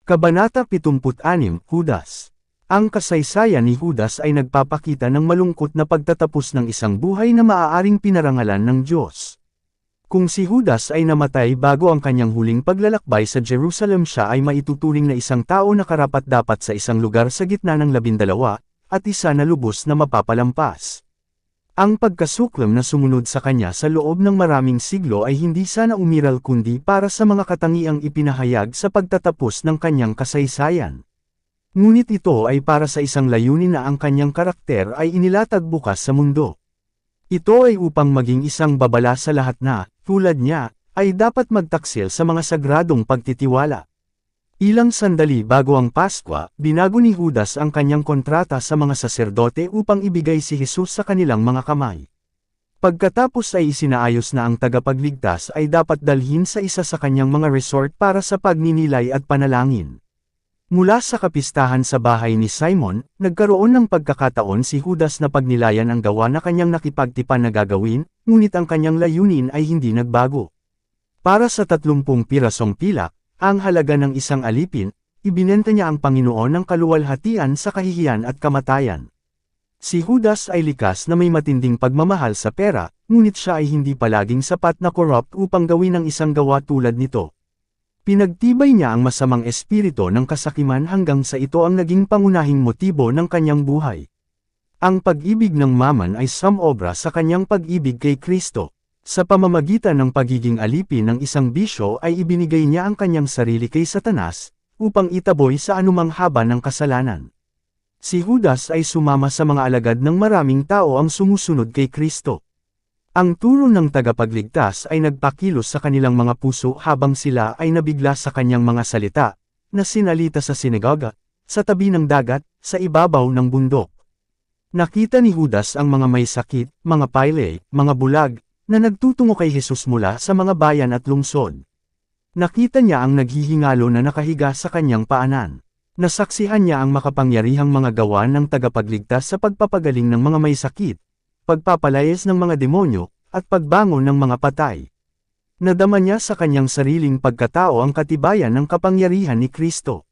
Kabanata 76, Judas. Ang kasaysayan ni Judas ay nagpapakita ng malungkot na pagtatapos ng isang buhay na maaaring pinarangalan ng Diyos. Kung si Judas ay namatay bago ang kanyang huling paglalakbay sa Jerusalem, siya ay maituturing na isang tao na karapat-dapat sa isang lugar sa gitna ng 12 at isa na lubos na mapapalampas. Ang pagkasuklam na sumunod sa kanya sa loob ng maraming siglo ay hindi sana umiral kundi para sa mga katangiang ipinahayag sa pagtatapos ng kanyang kasaysayan. Ngunit ito ay para sa isang layunin na ang kanyang karakter ay inilatag bukas sa mundo. Ito ay upang maging isang babala sa lahat na, tulad niya, ay dapat magtaksil sa mga sagradong pagtitiwala. Ilang sandali bago ang Paskwa, binago ni Judas ang kanyang kontrata sa mga saserdote upang ibigay si Jesus sa kanilang mga kamay. Pagkatapos ay isinaayos na ang tagapagligtas ay dapat dalhin sa isa sa kanyang mga resort para sa pagninilay at panalangin. Mula sa kapistahan sa bahay ni Simon, nagkaroon ng pagkakataon si Judas na pagnilayan ang gawa na kanyang nakipagtipan na gagawin, ngunit ang kanyang layunin ay hindi nagbago. Para sa 30 pirasong pilak, ang halaga ng isang alipin, ibinenta niya ang Panginoon ng kaluwalhatian sa kahihiyan at kamatayan. Si Judas ay likas na may matinding pagmamahal sa pera, ngunit siya ay hindi palaging sapat na corrupt upang gawin ang isang gawa tulad nito. Pinagtibay niya ang masamang espiritu ng kasakiman hanggang sa ito ang naging pangunahing motibo ng kanyang buhay. Ang pag-ibig ng maman ay sumobra sa kanyang pag-ibig kay Kristo. Sa pamamagitan ng pagiging alipin ng isang bisyo ay ibinigay niya ang kanyang sarili kay Satanas, upang itaboy sa anumang haba ng kasalanan. Si Judas ay sumama sa mga alagad ng maraming tao ang sumusunod kay Kristo. Ang turo ng tagapagligtas ay nagpakilos sa kanilang mga puso habang sila ay nabigla sa kanyang mga salita, na sinalita sa sinagoga, sa tabi ng dagat, sa ibabaw ng bundok. Nakita ni Judas ang mga may sakit, mga payle, mga bulag, na nagtutungo kay Jesus mula sa mga bayan at lungsod. Nakita niya ang naghihingalo na nakahiga sa kanyang paanan. Nasaksihan niya ang makapangyarihang mga gawa ng tagapagligtas sa pagpapagaling ng mga may sakit, pagpapalayas ng mga demonyo, at pagbangon ng mga patay. Nadama niya sa kanyang sariling pagkatao ang katibayan ng kapangyarihan ni Kristo.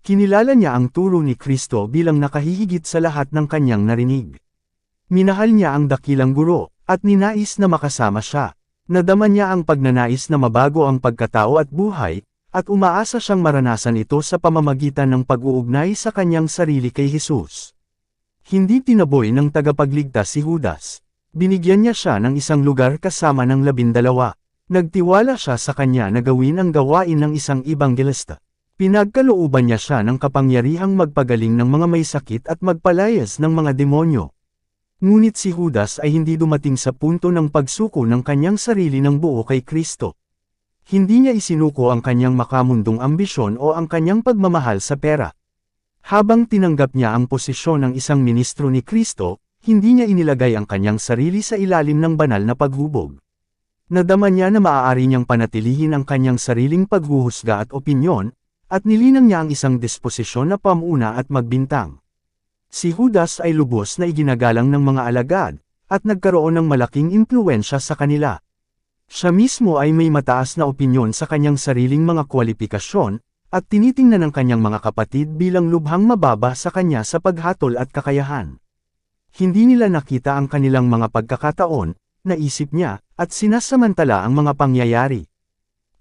Kinilala niya ang turo ni Kristo bilang nakahihigit sa lahat ng kanyang narinig. Minahal niya ang dakilang guro, at ninais na makasama siya. Nadama niya ang pagnanais na mabago ang pagkatao at buhay, at umaasa siyang maranasan ito sa pamamagitan ng pag-uugnay sa kanyang sarili kay Jesus. Hindi tinaboy ng tagapagligtas si Judas. Binigyan niya siya ng isang lugar kasama ng 12. Nagtiwala siya sa kanya na gawin ang gawain ng isang ebanghelista. Pinagkalooban niya siya ng kapangyarihang magpagaling ng mga may sakit at magpalayas ng mga demonyo. Ngunit si Judas ay hindi dumating sa punto ng pagsuko ng kanyang sarili ng buo kay Kristo. Hindi niya isinuko ang kanyang makamundong ambisyon o ang kanyang pagmamahal sa pera. Habang tinanggap niya ang posisyon ng isang ministro ni Kristo, hindi niya inilagay ang kanyang sarili sa ilalim ng banal na paghubog. Nadama niya na maaari niyang panatilihin ang kanyang sariling paghuhusga at opinyon, at nilinang niya ang isang disposisyon na pamuna at magbintang. Si Judas ay lubos na iginagalang ng mga alagad, at nagkaroon ng malaking impluwensya sa kanila. Siya mismo ay may mataas na opinyon sa kanyang sariling mga kwalifikasyon, at tinitingnan ng kanyang mga kapatid bilang lubhang mababa sa kanya sa paghatol at kakayahan. Hindi nila nakita ang kanilang mga pagkakataon, naisip niya, at sinasamantala ang mga pangyayari.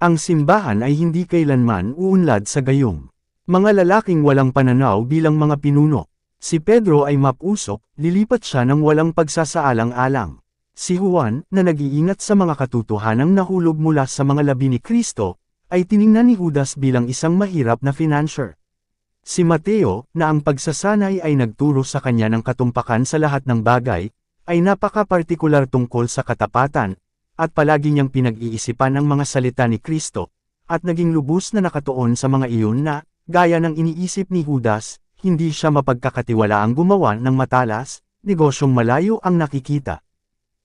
Ang simbahan ay hindi kailanman uunlad sa gayong mga lalaking walang pananaw bilang mga pinuno. Si Pedro ay mapusok, lilipat siya ng walang pagsasaalang-alang. Si Juan, na nag-iingat sa mga katotohanang nahulog mula sa mga labi ni Kristo, ay tiningnan ni Judas bilang isang mahirap na financier. Si Mateo, na ang pagsasanay ay nagturo sa kanya ng katumpakan sa lahat ng bagay, ay napaka-partikular tungkol sa katapatan, at palagi niyang pinag-iisipan ang mga salita ni Kristo, at naging lubos na nakatuon sa mga iyon na, gaya ng iniisip ni Judas, hindi siya mapagkakatiwalaang gumawa ng matalas, negosyong malayo ang nakikita.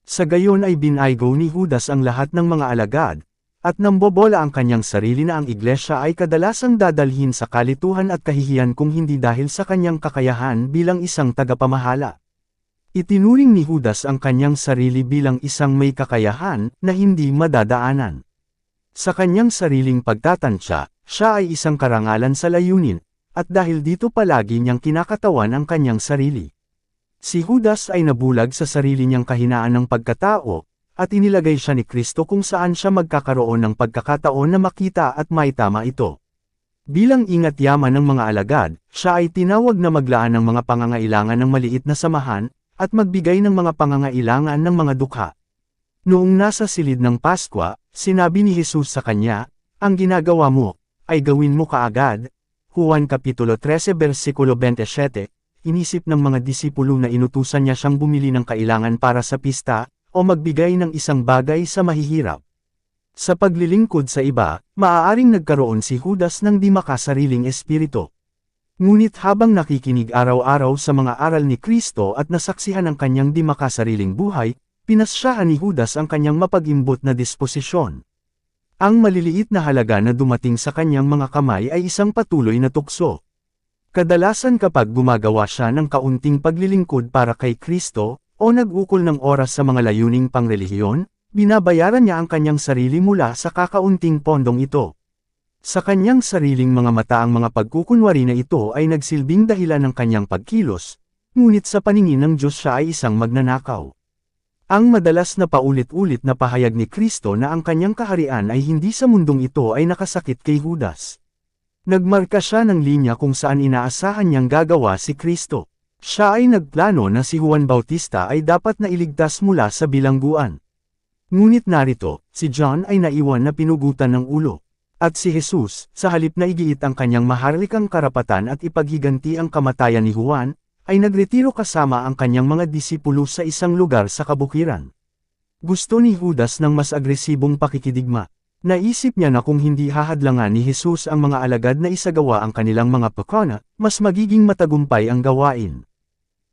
Sa gayon ay binaygo ni Judas ang lahat ng mga alagad, at nambobola ang kanyang sarili na ang iglesia ay kadalasang dadalhin sa kalituhan at kahihiyan kung hindi dahil sa kanyang kakayahan bilang isang tagapamahala. Itinuring ni Judas ang kanyang sarili bilang isang may kakayahan na hindi madadaanan. Sa kanyang sariling pagtatansya, siya ay isang karangalan sa layunin, at dahil dito palagi niyang kinakatawan ang kanyang sarili. Si Judas ay nabulag sa sarili niyang kahinaan ng pagkatao, at inilagay siya ni Kristo kung saan siya magkakaroon ng pagkakataon na makita at maitama ito. Bilang ingat yaman ng mga alagad, siya ay tinawag na maglaan ng mga pangangailangan ng maliit na samahan, at magbigay ng mga pangangailangan ng mga dukha. Noong nasa silid ng Paskwa, sinabi ni Jesus sa kanya, "Ang ginagawa mo, ay gawin mo kaagad." Juan Kapitulo 13 versikulo 27, inisip ng mga disipulo na inutusan niya siyang bumili ng kailangan para sa pista, o magbigay ng isang bagay sa mahihirap. Sa paglilingkod sa iba, maaaring nagkaroon si Judas ng di makasariling espiritu. Ngunit habang nakikinig araw-araw sa mga aral ni Kristo at nasaksihan ang kanyang di makasariling buhay, pinasyahan ni Judas ang kanyang mapag-imbot na disposisyon. Ang maliliit na halaga na dumating sa kanyang mga kamay ay isang patuloy na tukso. Kadalasan kapag gumagawa siya ng kaunting paglilingkod para kay Kristo, o nag-ukol ng oras sa mga layuning pangrelihiyon, binabayaran niya ang kanyang sarili mula sa kakaunting pondong ito. Sa kanyang sariling mga mata ang mga pagkukunwari na ito ay nagsilbing dahilan ng kanyang pagkilos, ngunit sa paningin ng Diyos siya ay isang magnanakaw. Ang madalas na paulit-ulit na pahayag ni Kristo na ang kanyang kaharian ay hindi sa mundong ito ay nakasakit kay Judas. Nagmarka siya ng linya kung saan inaasahan niyang gagawa si Kristo. Siya ay nagplano na si Juan Bautista ay dapat na iligtas mula sa bilangguan. Ngunit narito, si John ay naiwan na pinugutan ng ulo. At si Jesus, sa halip na igiit ang kanyang maharlikang karapatan at ipaghiganti ang kamatayan ni Juan, ay nagretiro kasama ang kanyang mga disipulo sa isang lugar sa kabukiran. Gusto ni Judas ng mas agresibong pakikidigma. Naisip niya na kung hindi hahadlangan ni Jesus ang mga alagad na isagawa ang kanilang mga pakana, mas magiging matagumpay ang gawain.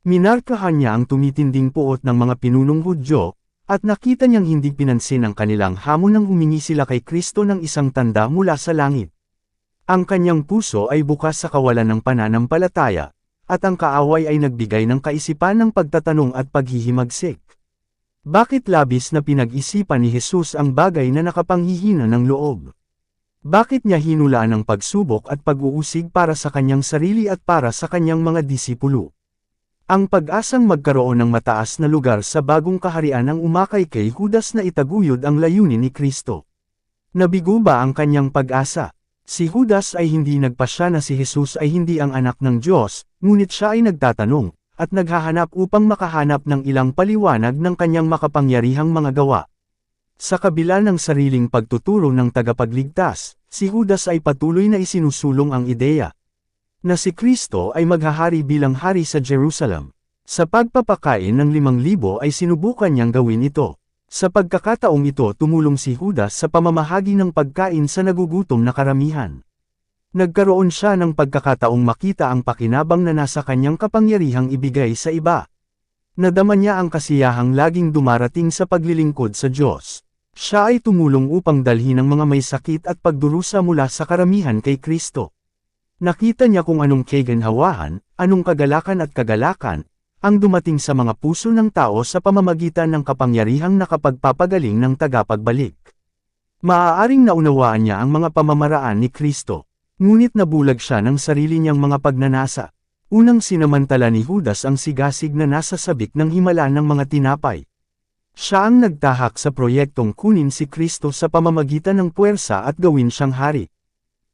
Minarkahan niya ang tumitinding puot ng mga pinunong Hudyo, at nakita niyang hindi pinansin ang kanilang hamon nang humingi sila kay Kristo ng isang tanda mula sa langit. Ang kanyang puso ay bukas sa kawalan ng pananampalataya, at ang kaaway ay nagbigay ng kaisipan ng pagtatanong at paghihimagsik. Bakit labis na pinag-isipan ni Jesus ang bagay na nakapanghihina ng loob? Bakit niya hinulaan ang pagsubok at pag-uusig para sa kanyang sarili at para sa kanyang mga disipulo? Ang pag-asang magkaroon ng mataas na lugar sa bagong kaharian ang umakay kay Judas na itaguyod ang layunin ni Kristo. Nabigo ba ang kanyang pag-asa? Si Judas ay hindi nagpasya na si Jesus ay hindi ang anak ng Diyos, ngunit siya ay nagtatanong, at naghahanap upang makahanap ng ilang paliwanag ng kanyang makapangyarihang mga gawa. Sa kabila ng sariling pagtuturo ng tagapagligtas, si Judas ay patuloy na isinusulong ang ideya na si Kristo ay maghahari bilang hari sa Jerusalem. Sa pagpapakain ng 5,000 ay sinubukan niyang gawin ito. Sa pagkakataong ito tumulong si Judas sa pamamahagi ng pagkain sa nagugutom na karamihan. Nagkaroon siya ng pagkakataong makita ang pakinabang na nasa kanyang kapangyarihang ibigay sa iba. Nadama niya ang kasiyahang laging dumarating sa paglilingkod sa Diyos. Siya ay tumulong upang dalhin ang mga may sakit at pagdurusa mula sa karamihan kay Kristo. Nakita niya kung anong kaginhawahan, anong kagalakan at kagalakan, ang dumating sa mga puso ng tao sa pamamagitan ng kapangyarihang nakapagpapagaling ng tagapagbalik. Maaaring naunawaan niya ang mga pamamaraan ni Kristo, ngunit nabulag siya ng sarili niyang mga pagnanasa. Unang sinamantala ni Judas ang sigasig na nasa sabik ng himala ng mga tinapay. Siya ang nagtahak sa proyektong kunin si Kristo sa pamamagitan ng puwersa at gawin siyang hari.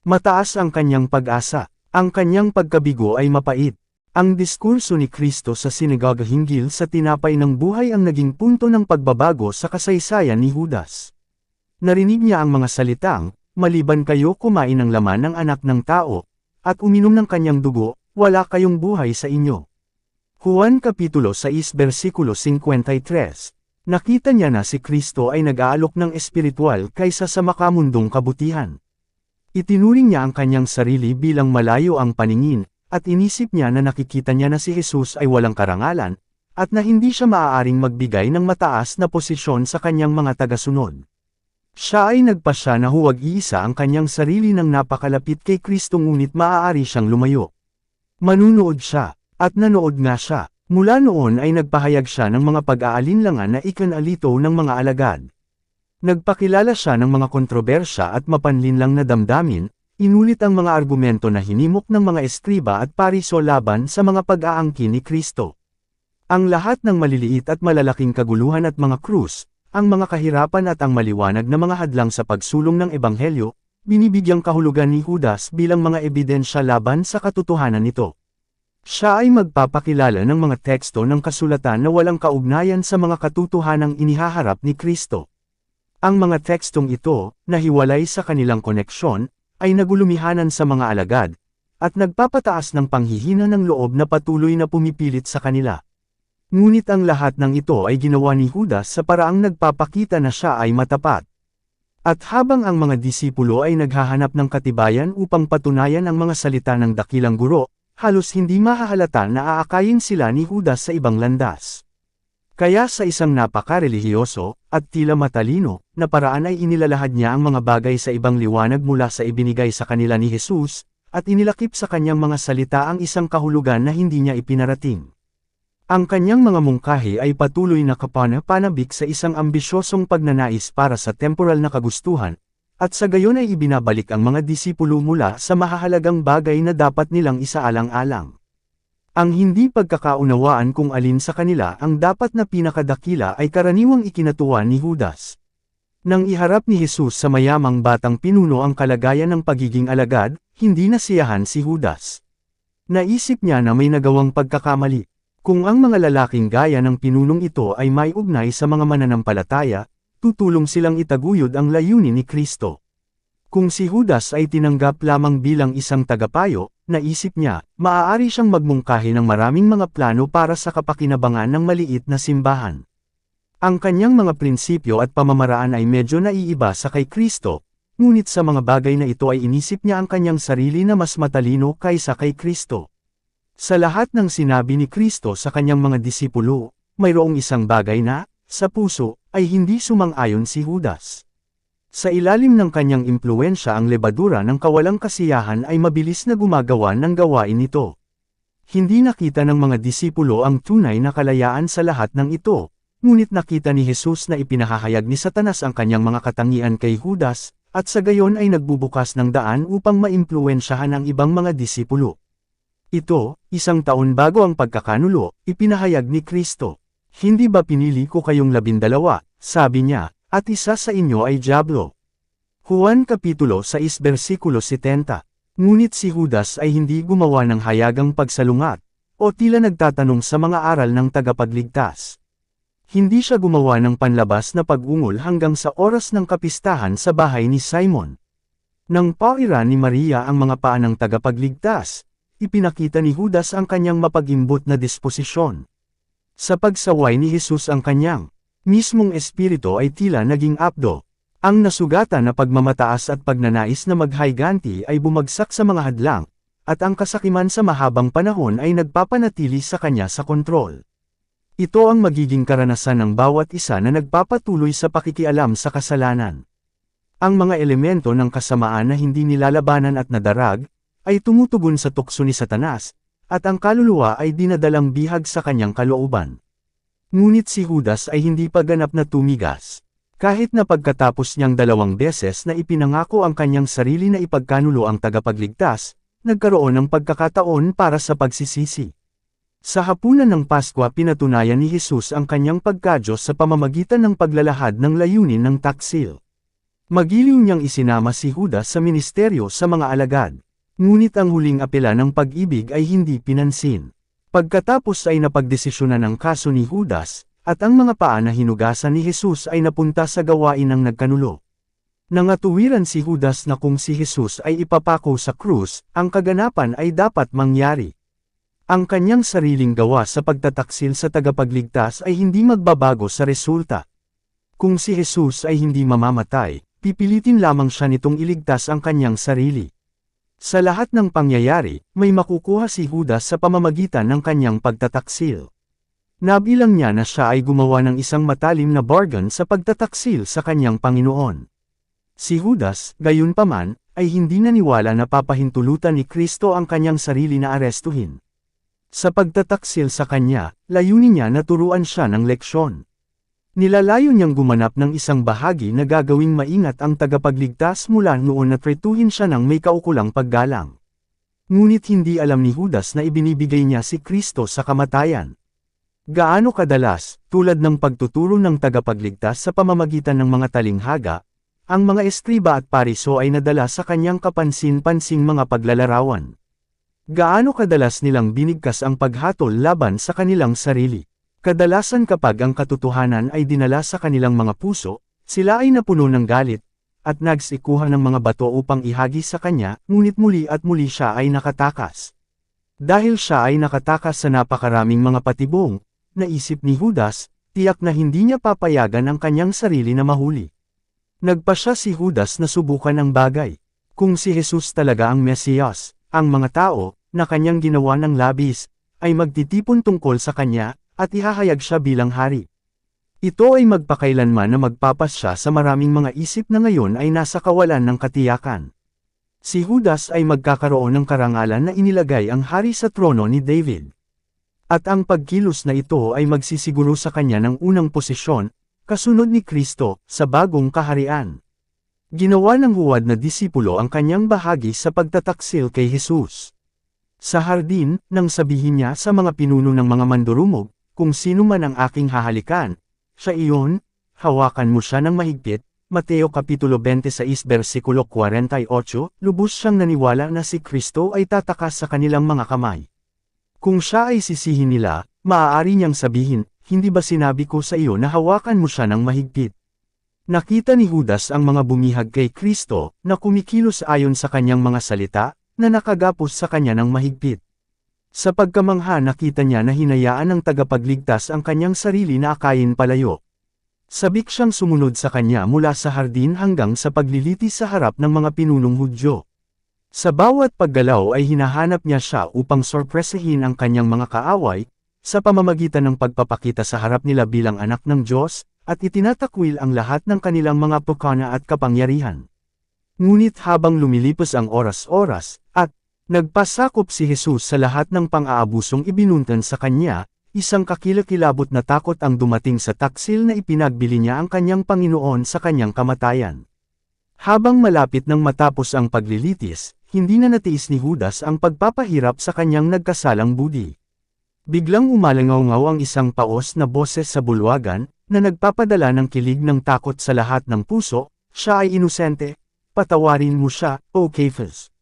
Mataas ang kanyang pag-asa, ang kanyang pagkabigo ay mapait. Ang diskurso ni Kristo sa sinagoga hinggil sa tinapay ng buhay ang naging punto ng pagbabago sa kasaysayan ni Judas. Narinig niya ang mga salitang, "Maliban kayo kumain ng laman ng anak ng tao, at uminom ng kanyang dugo, wala kayong buhay sa inyo." Juan Kapitulo 6 versikulo 53. Nakita niya na si Kristo ay nag-aalok ng espiritual kaysa sa makamundong kabutihan. Itinuring niya ang kanyang sarili bilang malayo ang paningin, at inisip niya na nakikita niya na si Jesus ay walang karangalan, at na hindi siya maaaring magbigay ng mataas na posisyon sa kanyang mga tagasunod. Siya ay nagpasya na huwag iisa ang kanyang sarili ng napakalapit kay Kristo ngunit maaari siyang lumayo. Manunood siya, at nanood nga siya. Mula noon ay nagpahayag siya ng mga pag-aalinlangan na ikanalito ng mga alagad. Nagpakilala siya ng mga kontrobersya at mapanlinlang na damdamin, inulit ang mga argumento na hinimok ng mga eskriba at pariso laban sa mga pag-aangkin ni Kristo. Ang lahat ng maliliit at malalaking kaguluhan at mga krus, ang mga kahirapan at ang maliwanag na mga hadlang sa pagsulong ng ebanghelyo, binibigyang kahulugan ni Judas bilang mga ebidensya laban sa katotohanan nito. Siya ay magpapakilala ng mga teksto ng kasulatan na walang kaugnayan sa mga katotohanang inihaharap ni Kristo. Ang mga tekstong ito, na hiwalay sa kanilang koneksyon, ay nagulumihanan sa mga alagad, at nagpapataas ng panghihina ng loob na patuloy na pumipilit sa kanila. Ngunit ang lahat ng ito ay ginawa ni Judas sa paraang nagpapakita na siya ay matapat. At habang ang mga disipulo ay naghahanap ng katibayan upang patunayan ang mga salita ng dakilang guro, halos hindi mahahalata na aakayin sila ni Judas sa ibang landas. Kaya sa isang napaka-relihiyoso, at tila matalino, na paraan ay inilalahad niya ang mga bagay sa ibang liwanag mula sa ibinigay sa kanila ni Jesus, at inilakip sa kanyang mga salita ang isang kahulugan na hindi niya ipinarating. Ang kanyang mga mungkahi ay patuloy na kapana-panabik sa isang ambisyosong pagnanais para sa temporal na kagustuhan, at sa gayon ay ibinabalik ang mga disipulo mula sa mahahalagang bagay na dapat nilang isaalang-alang. Ang hindi pagkakaunawaan kung alin sa kanila ang dapat na pinakadakila ay karaniwang ikinatuwa ni Judas. Nang iharap ni Jesus sa mayamang batang pinuno ang kalagayan ng pagiging alagad, hindi nasiyahan si Judas. Naisip niya na may nagawang pagkakamali. Kung ang mga lalaking gaya ng pinunong ito ay may ugnay sa mga mananampalataya, tutulong silang itaguyod ang layunin ni Kristo. Kung si Judas ay tinanggap lamang bilang isang tagapayo, naisip niya, maaari siyang magmungkahi ng maraming mga plano para sa kapakinabangan ng maliit na simbahan. Ang kanyang mga prinsipyo at pamamaraan ay medyo naiiba sa kay Kristo, ngunit sa mga bagay na ito ay inisip niya ang kanyang sarili na mas matalino kaysa kay Kristo. Sa lahat ng sinabi ni Kristo sa kanyang mga disipulo, mayroong isang bagay na, sa puso, ay hindi sumang-ayon si Judas. Sa ilalim ng kanyang impluwensya ang lebadura ng kawalang kasiyahan ay mabilis na gumagawa ng gawain nito. Hindi nakita ng mga disipulo ang tunay na kalayaan sa lahat ng ito, ngunit nakita ni Jesus na ipinahahayag ni Satanas ang kanyang mga katangian kay Judas, at sa gayon ay nagbubukas ng daan upang maimpluwensyahan ang ibang mga disipulo. Ito, 1 taon bago ang pagkakanulo, ipinahayag ni Kristo. Hindi ba pinili ko kayong 12, sabi niya, at isa sa inyo ay dyablo. Juan Kapitulo 6 versikulo 70. Ngunit si Judas ay hindi gumawa ng hayagang pagsalungat, o tila nagtatanong sa mga aral ng tagapagligtas. Hindi siya gumawa ng panlabas na pag-ungol hanggang sa oras ng kapistahan sa bahay ni Simon. Nang paira ni Maria ang mga paa ng tagapagligtas, ipinakita ni Judas ang kanyang mapag-imbot na disposisyon. Sa pagsaway ni Jesus ang kanyang mismong espiritu ay tila naging apdo. Ang nasugatan na pagmamataas at pagnanais na maghayganti ay bumagsak sa mga hadlang, at ang kasakiman sa mahabang panahon ay nagpapanatili sa kanya sa kontrol. Ito ang magiging karanasan ng bawat isa na nagpapatuloy sa pakikialam sa kasalanan. Ang mga elemento ng kasamaan na hindi nilalabanan at nadarag, ay tumutugon sa tukso ni Satanas, at ang kaluluwa ay dinadalang bihag sa kanyang kalooban. Ngunit si Judas ay hindi pa ganap na tumigas. Kahit na pagkatapos niyang 2 beses na ipinangako ang kanyang sarili na ipagkanulo ang tagapagligtas, nagkaroon ng pagkakataon para sa pagsisisi. Sa hapunan ng Paskwa pinatunayan ni Jesus ang kanyang pagkadyos sa pamamagitan ng paglalahad ng layunin ng taksil. Magiliw niyang isinama si Judas sa ministeryo sa mga alagad. Ngunit ang huling apela ng pag-ibig ay hindi pinansin. Pagkatapos ay napagdesisyonan ang kaso ni Judas, at ang mga paa na hinugasan ni Jesus ay napunta sa gawain ng nagkanulo. Nangatuwiran si Judas na kung si Jesus ay ipapako sa krus, ang kaganapan ay dapat mangyari. Ang kanyang sariling gawa sa pagtataksil sa tagapagligtas ay hindi magbabago sa resulta. Kung si Jesus ay hindi mamamatay, pipilitin lamang siya nitong iligtas ang kanyang sarili. Sa lahat ng pangyayari, may makukuha si Judas sa pamamagitan ng kanyang pagtataksil. Nabilang niya na siya ay gumawa ng isang matalim na bargain sa pagtataksil sa kanyang Panginoon. Si Judas, gayunpaman, ay hindi naniwala na papahintulutan ni Kristo ang kanyang sarili na arestuhin. Sa pagtataksil sa kanya, layunin niya na turuan siya ng leksyon. Nilalayo niyang gumanap ng isang bahagi na gagawing maingat ang tagapagligtas mula noon at retuhin siya ng may kaukulang paggalang. Ngunit hindi alam ni Judas na ibinibigay niya si Kristo sa kamatayan. Gaano kadalas, tulad ng pagtuturo ng tagapagligtas sa pamamagitan ng mga talinghaga, ang mga eskriba at pariso ay nadala sa kanyang kapansin-pansing mga paglalarawan. Gaano kadalas nilang binigkas ang paghatol laban sa kanilang sarili. Kadalasan kapag ang katotohanan ay dinala sa kanilang mga puso, sila ay napuno ng galit, at nagsikuha ng mga bato upang ihagi sa kanya, ngunit muli at muli siya ay nakatakas. Dahil siya ay nakatakas sa napakaraming mga patibong, naisip ni Judas, tiyak na hindi niya papayagan ang kanyang sarili na mahuli. Nagpa siya si Judas na subukan ang bagay. Kung si Jesus talaga ang Mesiyas, ang mga tao, na kanyang ginawa ng labis, ay magtitipon tungkol sa kanya, at ihahayag siya bilang hari. Ito ay magpakailanman na magpapas siya sa maraming mga isip na ngayon ay nasa kawalan ng katiyakan. Si Judas ay magkakaroon ng karangalan na inilagay ang hari sa trono ni David. At ang pagkilos na ito ay magsisiguro sa kanya ng unang posisyon, kasunod ni Kristo, sa bagong kaharian. Ginawa ng huwad na disipulo ang kanyang bahagi sa pagtataksil kay Jesus. Sa hardin, nang sabihin niya sa mga pinuno ng mga mandurumog, kung sino man ang aking hahalikan, siya iyon, hawakan mo siya ng mahigpit. Mateo Kapitulo 26 versikulo 48, lubos siyang naniwala na si Kristo ay tatakas sa kanilang mga kamay. Kung siya ay sisihin nila, maaari niyang sabihin, hindi ba sinabi ko sa iyo na hawakan mo siya ng mahigpit? Nakita ni Judas ang mga bumihag kay Kristo, na kumikilos ayon sa kanyang mga salita, na nakagapos sa kanya ng mahigpit. Sa pagkamangha nakita niya na hinayaan ng tagapagligtas ang kanyang sarili na akayin palayo. Sabik siyang sumunod sa kanya mula sa hardin hanggang sa paglilitis sa harap ng mga pinunong Hudyo. Sa bawat paggalaw ay hinahanap niya siya upang sorpresahin ang kanyang mga kaaway, sa pamamagitan ng pagpapakita sa harap nila bilang anak ng Diyos, at itinatakwil ang lahat ng kanilang mga pukana at kapangyarihan. Ngunit habang lumilipas ang oras-oras, at nagpasakop si Jesus sa lahat ng pang-aabusong ibinuntan sa kanya, isang kakilakilabot na takot ang dumating sa taksil na ipinagbili niya ang kanyang Panginoon sa kanyang kamatayan. Habang malapit nang matapos ang paglilitis, hindi na natiis ni Judas ang pagpapahirap sa kanyang nagkasalang budi. Biglang umalangaw-ngaw ang isang paos na boses sa bulwagan, na nagpapadala ng kilig ng takot sa lahat ng puso, siya ay inosente, patawarin mo siya, O Caiaphas.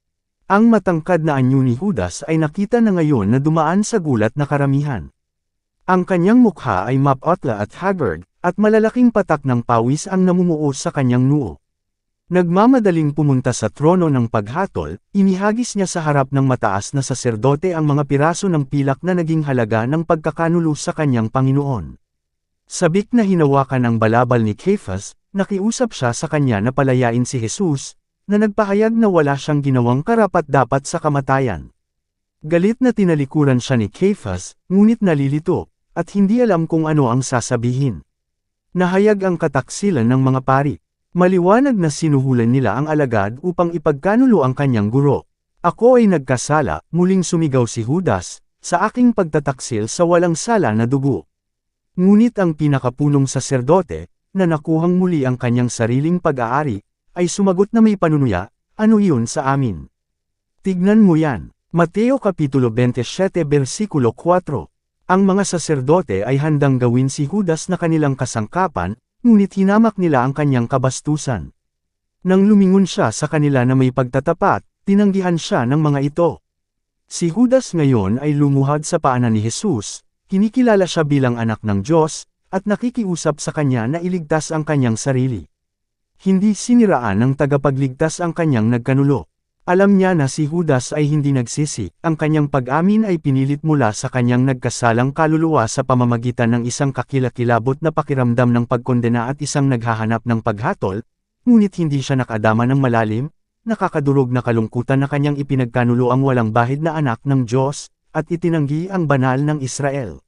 Ang matangkad na anyo ni Judas ay nakita na ngayon na dumaan sa gulat na karamihan. Ang kanyang mukha ay mapotla at haggard, at malalaking patak ng pawis ang namumuo sa kanyang noo. Nagmamadaling pumunta sa trono ng paghatol, inihagis niya sa harap ng mataas na saserdote ang mga piraso ng pilak na naging halaga ng pagkakanulo sa kanyang Panginoon. Sabik na hinawakan ang balabal ni Caiaphas, nakiusap siya sa kanya na palayain si Jesus, na nagpahayag na wala siyang ginawang karapat-dapat sa kamatayan. Galit na tinalikuran siya ni Caiaphas, ngunit nalilito, at hindi alam kung ano ang sasabihin. Nahayag ang kataksilan ng mga pari. Maliwanag na sinuhulan nila ang alagad upang ipagkanulo ang kanyang guro. Ako ay nagkasala, muling sumigaw si Judas, sa aking pagtataksil sa walang sala na dugo. Ngunit ang pinakapunong saserdote, na nakuhang muli ang kanyang sariling pag-aari, ay sumagot na may panunuya, ano iyon sa amin? Tignan mo yan. Mateo Kapitulo 27 versikulo 4. Ang mga saserdote ay handang gawin si Judas na kanilang kasangkapan, ngunit hinamak nila ang kanyang kabastusan. Nang lumingon siya sa kanila na may pagtatapat, tinanggihan siya ng mga ito. Si Judas ngayon ay lumuhad sa paanan ni Jesus, kinikilala siya bilang anak ng Diyos, at nakikiusap sa kanya na iligtas ang kanyang sarili. Hindi siniraan ng tagapagligtas ang kanyang nagkanulo. Alam niya na si Judas ay hindi nagsisi, ang kanyang pag-amin ay pinilit mula sa kanyang nagkasalang kaluluwa sa pamamagitan ng isang kakilakilabot na pakiramdam ng pagkondena at isang naghahanap ng paghatol, ngunit hindi siya nakadama ng malalim, nakakadurog na kalungkutan na kanyang ipinagkanulo ang walang bahid na anak ng Diyos, at itinanggi ang banal ng Israel.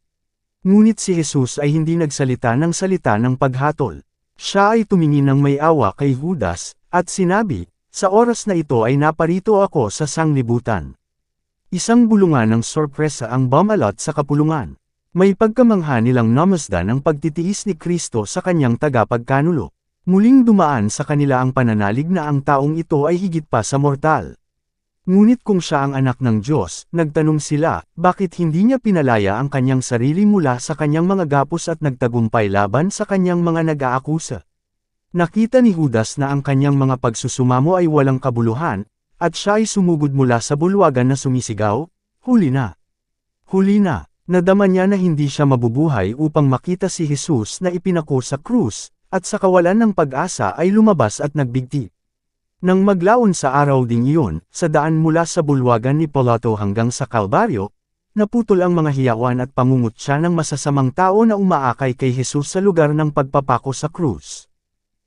Ngunit si Jesus ay hindi nagsalita ng salita ng paghatol. Siya ay tumingin ng may awa kay Judas, at sinabi, sa oras na ito ay naparito ako sa sanglibutan. Isang bulungan ng sorpresa ang bumalot sa kapulungan. May pagkamangha nilang namasdan ang pagtitiis ni Kristo sa kanyang tagapagkanulo. Muling dumaan sa kanila ang pananalig na ang taong ito ay higit pa sa mortal. Ngunit kung siya ang anak ng Diyos, nagtanong sila, bakit hindi niya pinalaya ang kanyang sarili mula sa kanyang mga gapos at nagtagumpay laban sa kanyang mga nag-aakusa? Nakita ni Judas na ang kanyang mga pagsusumamo ay walang kabuluhan, at siya ay sumugod mula sa bulwagan na sumisigaw, "Huli na! Huli na!" Nadama niya na hindi siya mabubuhay upang makita si Jesus na ipinako sa krus, at sa kawalan ng pag-asa ay lumabas at nagbigti. Nang maglaon sa araw ding iyon, sa daan mula sa bulwagan ni Pilato hanggang sa Kalbaryo, naputol ang mga hiyawan at pangungutya ng masasamang tao na umaakay kay Jesus sa lugar ng pagpapako sa krus.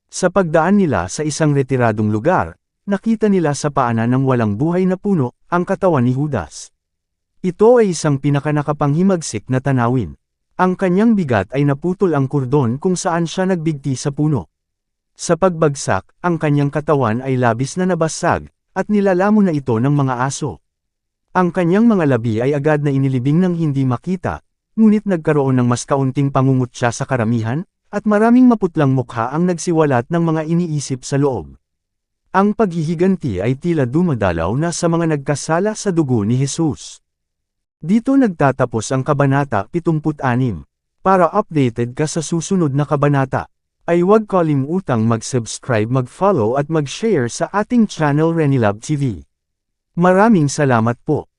Sa pagdaan nila sa isang retiradong lugar, nakita nila sa paanan ng walang buhay na puno, ang katawan ni Judas. Ito ay isang pinakanakapanghimagsik na tanawin. Ang kanyang bigat ay naputol ang kordon kung saan siya nagbigti sa puno. Sa pagbagsak, ang kanyang katawan ay labis na nabasag, at nilalamon na ito ng mga aso. Ang kanyang mga labi ay agad na inilibing ng hindi makita, ngunit nagkaroon ng mas kaunting pangungutya sa karamihan, at maraming maputlang mukha ang nagsiwalat ng mga iniisip sa loob. Ang paghihiganti ay tila dumadalaw na sa mga nagkasala sa dugo ni Jesus. Dito nagtatapos ang Kabanata 76. Para updated ka sa susunod na kabanata, ay huwag kalimutang mag-subscribe, mag-follow at mag-share sa ating channel Renilab TV. Maraming salamat po.